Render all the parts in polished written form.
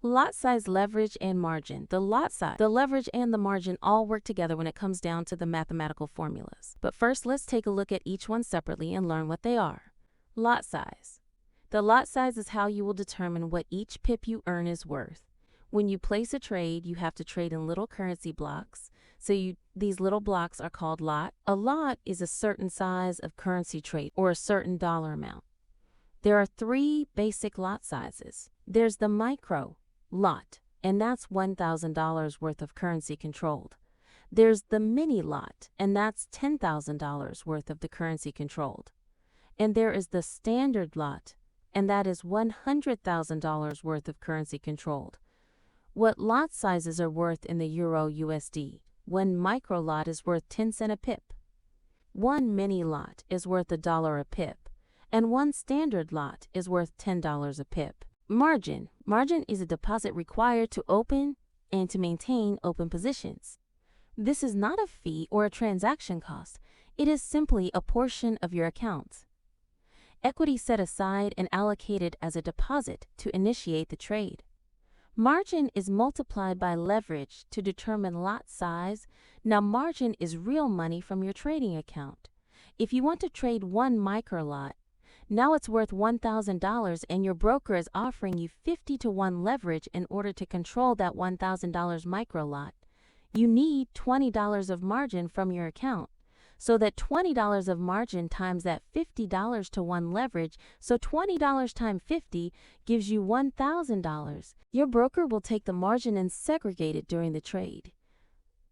Lot size, leverage, and margin. The lot size, the leverage, and the margin all work together when it comes down to the mathematical formulas. But first, let's take a look at each one separately and learn what they are. Lot size. The lot size is how you will determine what each pip you earn is worth. When you place a trade, you have to trade in little currency blocks. These little blocks are called lot. A lot is a certain size of currency trade or a certain dollar amount. There are three basic lot sizes. There's the micro lot, and that's $1,000 worth of currency controlled. There's the mini lot, and that's $10,000 worth of the currency controlled. And there is the standard lot, and that is $100,000 worth of currency controlled. What lot sizes are worth in the Euro USD? One micro lot is worth 10 cents a pip. One mini lot is worth $1 a pip, and one standard lot is worth $10 a pip. Margin. Margin is a deposit required to open and to maintain open positions. This is not a fee or a transaction cost. It is simply a portion of your account. Equity set aside and allocated as a deposit to initiate the trade. Margin is multiplied by leverage to determine lot size. Now, margin is real money from your trading account. If you want to trade one micro lot, now it's worth $1,000 and your broker is offering you 50-to-1 leverage in order to control that $1,000 micro lot. You need $20 of margin from your account. So that $20 of margin times that $50-to-1 leverage, so $20 times 50 gives you $1,000. Your broker will take the margin and segregate it during the trade.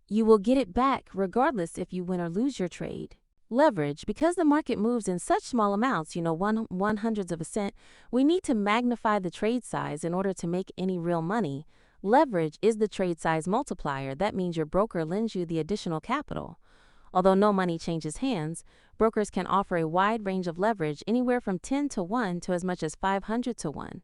You will get it back regardless if you win or lose your trade. Leverage. Because the market moves in such small amounts, one hundredths of a cent, we need to magnify the trade size in order to make any real money. Leverage is the trade size multiplier. That means your broker lends you the additional capital. Although no money changes hands, brokers can offer a wide range of leverage, anywhere from 10-to-1 to as much as 500-to-1.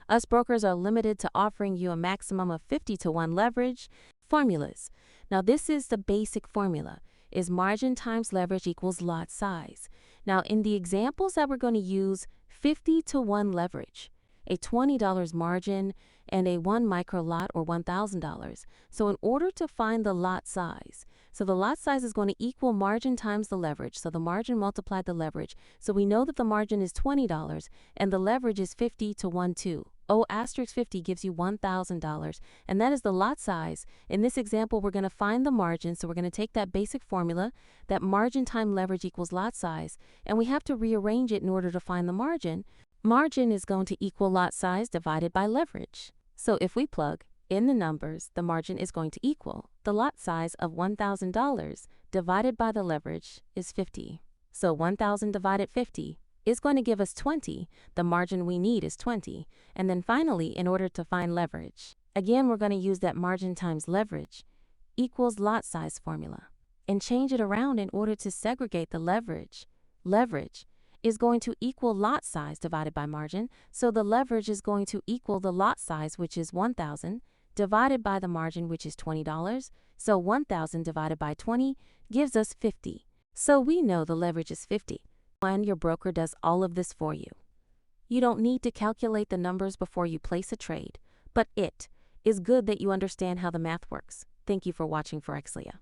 Us brokers are limited to offering you a maximum of 50-to-1 leverage. Formulas. Now, this is the basic formula. Is margin times leverage equals lot size. Now, in the examples that we're going to use, 50-to-1 leverage, a $20 margin, and a 1 micro lot or $1,000. So in order to find the lot size, the lot size is going to equal margin times the leverage. So the margin multiplied the leverage. So we know that the margin is $20 and the leverage is 50-to-1 too. asterisk 50 gives you $1,000, and that is the lot size. In this example, we're going to find the margin, so we're going to take that basic formula, that margin times leverage equals lot size, and we have to rearrange it in order to find the margin. Margin is going to equal lot size divided by leverage. So if we plug in the numbers, the margin is going to equal the lot size of $1,000 divided by the leverage is 50. So 1,000 divided 50 is going to give us 20. The margin we need is 20. And then finally, in order to find leverage, again, we're going to use that margin times leverage equals lot size formula and change it around in order to segregate the leverage. Leverage is going to equal lot size divided by margin. So the leverage is going to equal the lot size, which is 1,000, divided by the margin, which is $20. So 1,000 divided by 20 gives us 50. So we know the leverage is 50. And your broker does all of this for you. You don't need to calculate the numbers before you place a trade, but it is good that you understand how the math works. Thank you for watching ForexLia.